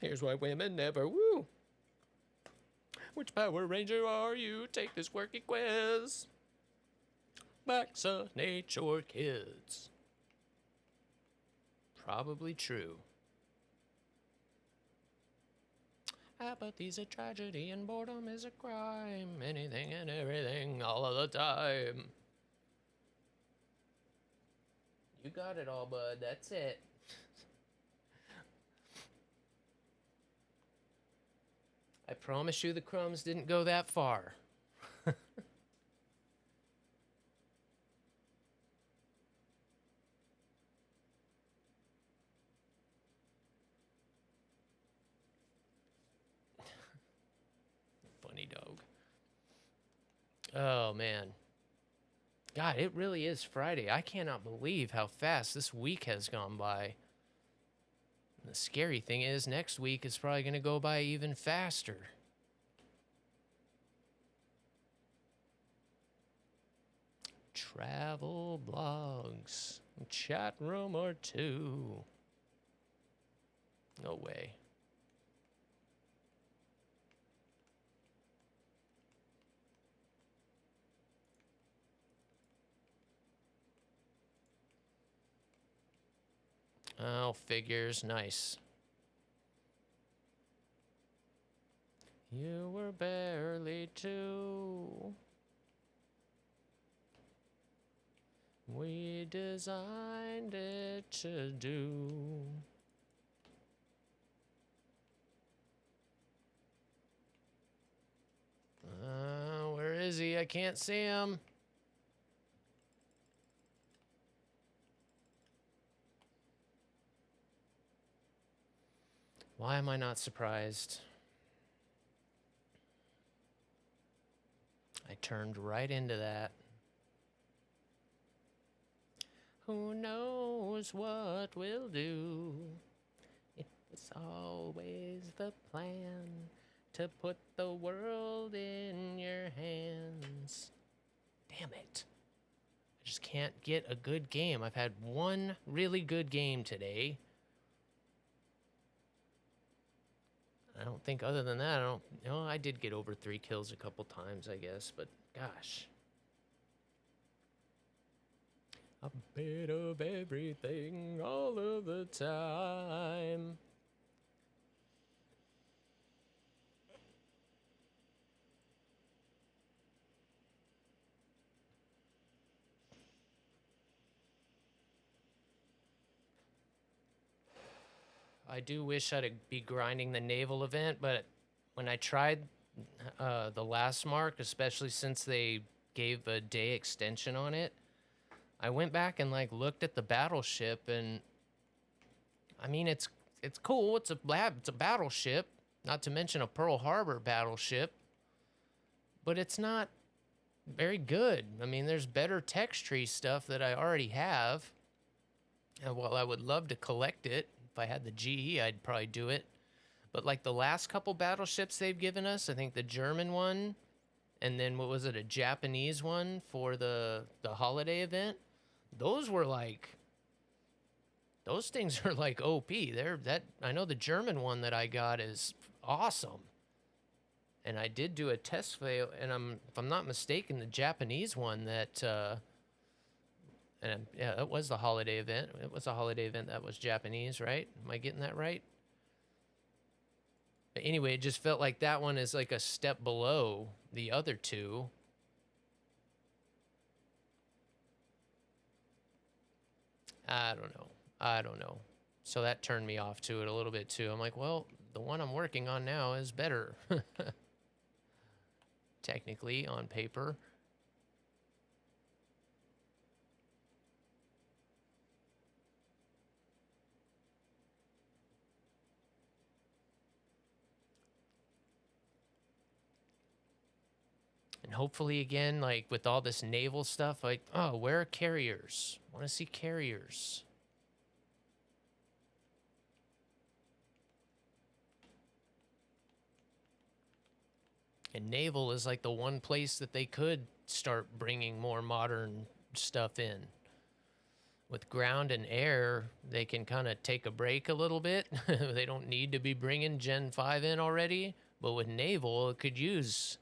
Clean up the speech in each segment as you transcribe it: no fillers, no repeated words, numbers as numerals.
Here's why women never woo. Which Power Ranger are you? Take this quirky quiz. Vaccinate kids. Probably true. Apathy's a tragedy and boredom is a crime. Anything and everything all of the time. You got it all, bud. That's it. I promise you the crumbs didn't go that far. Funny dog. Oh, man. God, it really is Friday. I cannot believe how fast this week has gone by. The scary thing is, next week is probably going to go by even faster. Travel blogs. Chat room or two. No way. Oh, figures. Nice. You were barely two. We designed it to do. Where is he? I can't see him. Why am I not surprised? I turned right into that. Who knows what we'll do? It was always the plan to put the world in your hands. Damn it. I just can't get a good game. I've had one really good game today. I don't think other than that, I did get over 3 kills a couple times, I guess, but gosh. A bit of everything all of the time. I do wish I'd be grinding the naval event, but when I tried the last mark, especially since they gave a day extension on it, I went back and like looked at the battleship, and I mean it's cool. It's a battleship, not to mention a Pearl Harbor battleship, but it's not very good. I mean, there's better text tree stuff that I already have. And while I would love to collect it, if I had the GE, I'd probably do it. But like the last couple battleships they've given us, I think the German one, and then what was it, a Japanese one for the holiday event? Those were like, those things are like OP. I know the German one that I got is awesome. And I did do a test fail, and if I'm not mistaken, the Japanese one that yeah, that was the holiday event. It was a holiday event that was Japanese, right? Am I getting that right? But anyway, it just felt like that one is like a step below the other two. I don't know. So that turned me off to it a little bit too. I'm like, well, the one I'm working on now is better. Technically, on paper. And hopefully, again, like with all this naval stuff, like, oh, where are carriers? I want to see carriers. And naval is like the one place that they could start bringing more modern stuff in. With ground and air, they can kind of take a break a little bit. They don't need to be bringing Gen 5 in already. But with naval, it could use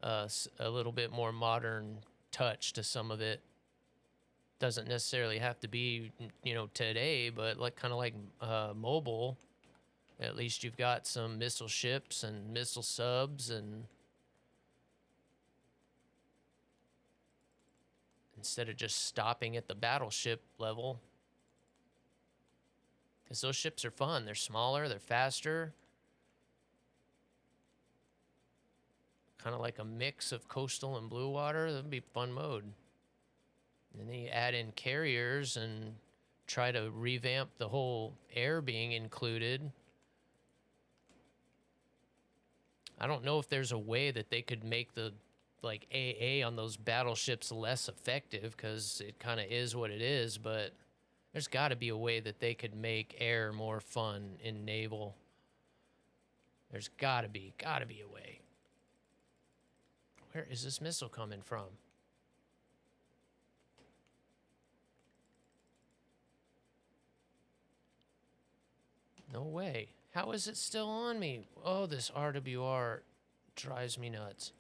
a little bit more modern touch to some of it. Doesn't necessarily have to be, you know, today, but like kind of like mobile. At least you've got some missile ships and missile subs, and instead of just stopping at the battleship level. Because those ships are fun. They're smaller, they're faster. Kind of like a mix of coastal and blue water. That'd be fun mode. And then you add in carriers and try to revamp the whole air being included. I don't know if there's a way that they could make the like AA on those battleships less effective, because it kind of is what it is, but there's got to be a way that they could make air more fun in naval. There's got to be a way. Where is this missile coming from? No way. How is it still on me? Oh, this RWR drives me nuts.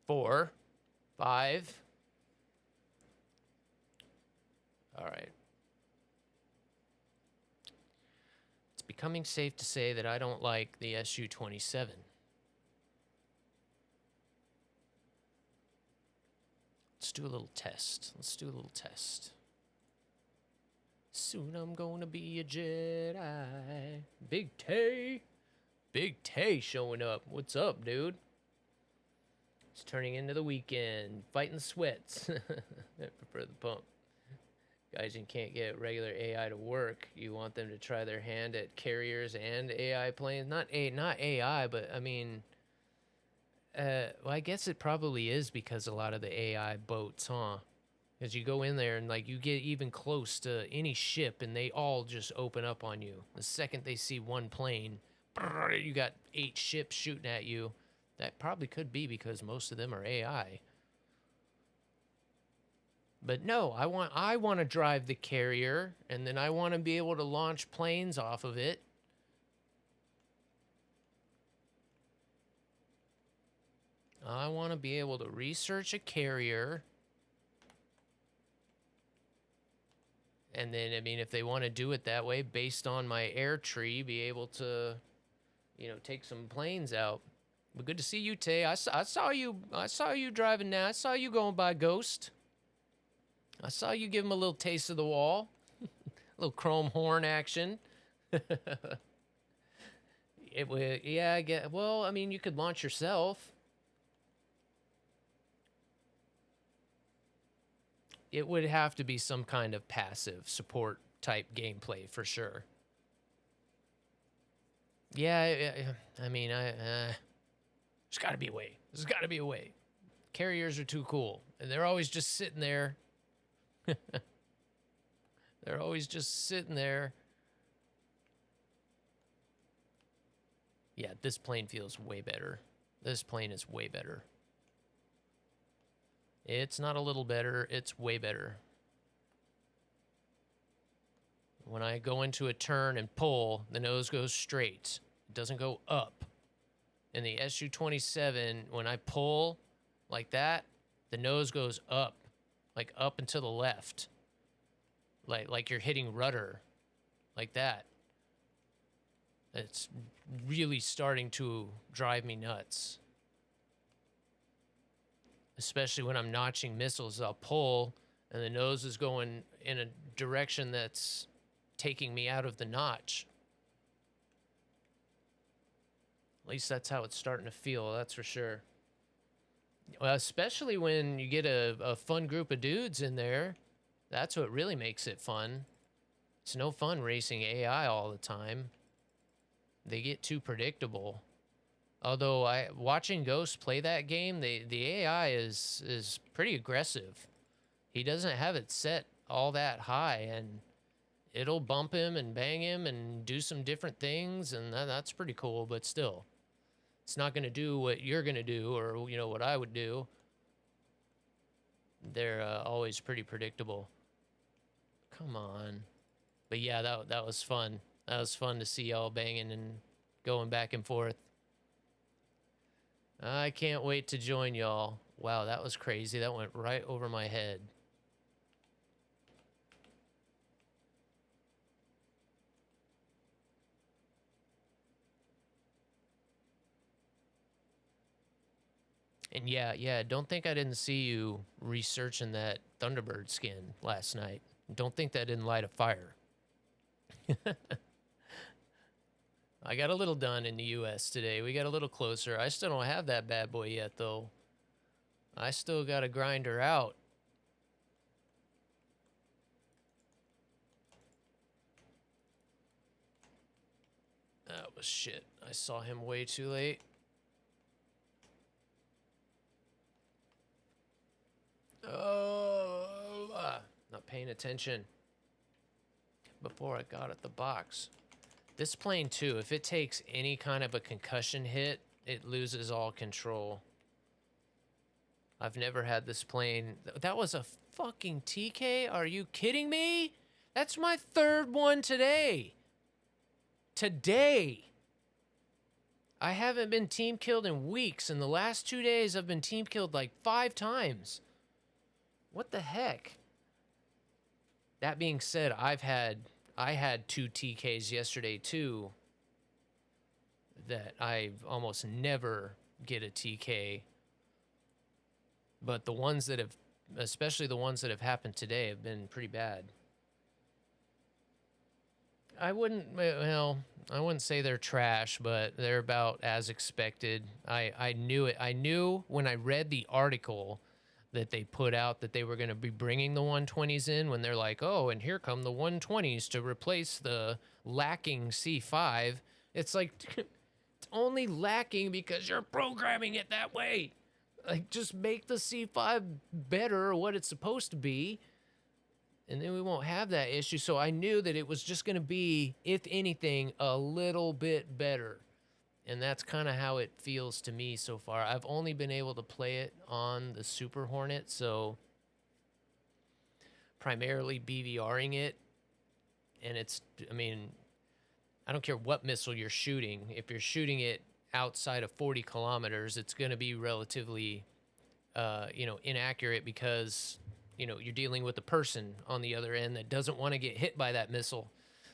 Four, 5. All right. It's becoming safe to say that I don't like the Su-27. Let's do a little test. Soon I'm gonna be a Jedi. Big Tay showing up. What's up, dude? It's turning into the weekend. Fighting sweats. I prefer the pump. Guys, you can't get regular AI to work. You want them to try their hand at carriers and AI planes. Not AI, but I mean, well, I guess it probably is because a lot of the AI boats, huh? Because you go in there and like you get even close to any ship and they all just open up on you. The second they see one plane, you got 8 ships shooting at you. That probably could be because most of them are AI. But no, I want to drive the carrier, and then I want to be able to launch planes off of it. I want to be able to research a carrier. And then, I mean, if they want to do it that way, based on my air tree, be able to, you know, take some planes out. But good to see you, Tay. I saw you driving now. I saw you going by Ghost. I saw you give him a little taste of the wall. A little chrome horn action. It would, yeah, I get. Well, I mean, you could launch yourself. It would have to be some kind of passive support type gameplay for sure. Yeah, I mean, there's got to be a way. There's got to be a way. Carriers are too cool, and they're always just sitting there. They're always just sitting there. Yeah, this plane feels way better. This plane is way better. It's not a little better, it's way better. When I go into a turn and pull, the nose goes straight. It doesn't go up. In the Su-27, when I pull like that, the nose goes up. Like up and to the left. Like you're hitting rudder. Like that. It's really starting to drive me nuts. Especially when I'm notching missiles, I'll pull and the nose is going in a direction that's taking me out of the notch. At least that's how it's starting to feel, that's for sure. Well, especially when you get a fun group of dudes in there. That's what really makes it fun. It's no fun racing AI all the time. They get too predictable. Although watching Ghost play that game, the AI is pretty aggressive. He doesn't have it set all that high, and it'll bump him and bang him and do some different things, and that's pretty cool, but still. It's not going to do what you're going to do or, you know, what I would do. They're always pretty predictable. Come on. But yeah, that was fun. That was fun to see y'all banging and going back and forth. I can't wait to join y'all. Wow, that was crazy. That went right over my head. And yeah, don't think I didn't see you researching that Thunderbird skin last night. Don't think that didn't light a fire. I got a little done in the US today. We got a little closer. I still don't have that bad boy yet, though. I still got to grind her out. That was shit. I saw him way too late. Oh, not paying attention before I got at the box. This plane, too, if it takes any kind of a concussion hit, it loses all control. I've never had this plane. That was a fucking TK? Are you kidding me? That's my third one today. Today. I haven't been team killed in weeks. In the last 2 days, I've been team killed like 5 times. What the heck? That being said, I had 2 TKs yesterday too. That I almost never get a TK. But the ones that have, especially the ones that have happened today, have been pretty bad. I wouldn't say they're trash, but they're about as expected. I knew it. I knew when I read the article that they put out that they were going to be bringing the 120s in, when they're like, oh, and here come the 120s to replace the lacking C5. It's like, it's only lacking because you're programming it that way. Like, just make the C5 better, what it's supposed to be, and then we won't have that issue. So I knew that it was just going to be, if anything, a little bit better. And that's kind of how it feels to me so far. I've only been able to play it on the Super Hornet, so primarily BVRing it. And it's, I mean, I don't care what missile you're shooting. If you're shooting it outside of 40 kilometers, it's going to be relatively, inaccurate because, you're dealing with a person on the other end that doesn't want to get hit by that missile.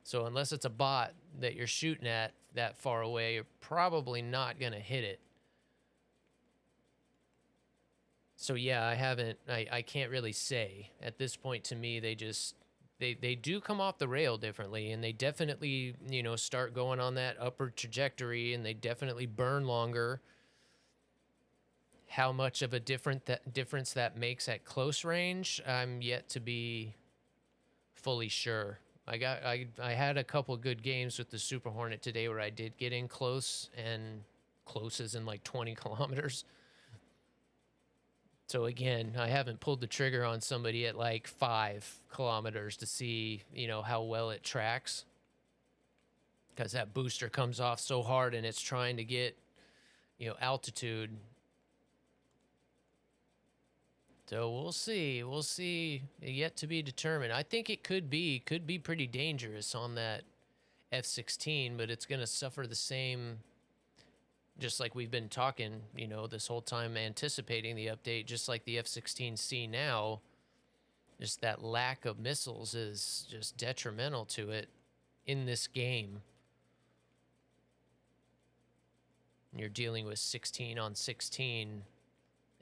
So unless it's a bot that you're shooting at that far away, you're probably not going to hit it. So yeah, I can't really say. At this point, to me, they do come off the rail differently, and they definitely, start going on that upward trajectory, and they definitely burn longer. How much of a difference that makes at close range, I'm yet to be fully sure. I had a couple good games with the Super Hornet today where I did get in close, and close as in like 20 kilometers. So again, I haven't pulled the trigger on somebody at like 5 kilometers to see, how well it tracks. Because that booster comes off so hard and it's trying to get, altitude. So we'll see. We'll see. Yet to be determined. I think it could be pretty dangerous on that F-16, but it's going to suffer the same, just like we've been talking, this whole time, anticipating the update, just like the F-16C now. Just that lack of missiles is just detrimental to it in this game. You're dealing with 16 on 16,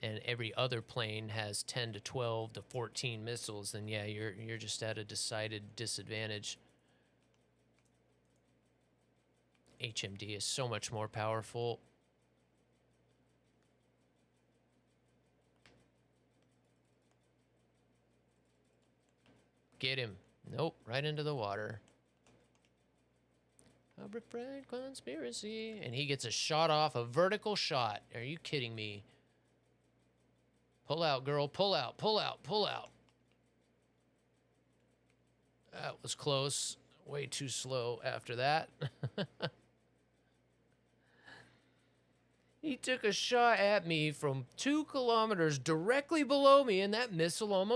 and every other plane has 10 to 12 to 14 missiles, then yeah, you're just at a decided disadvantage. HMD is so much more powerful. Get him. Nope, right into the water. A friend conspiracy. And he gets a shot off, a vertical shot. Are you kidding me? Pull out, girl. Pull out, pull out, pull out. That was close. Way too slow after that. He took a shot at me from 2 kilometers directly below me, and that missile almost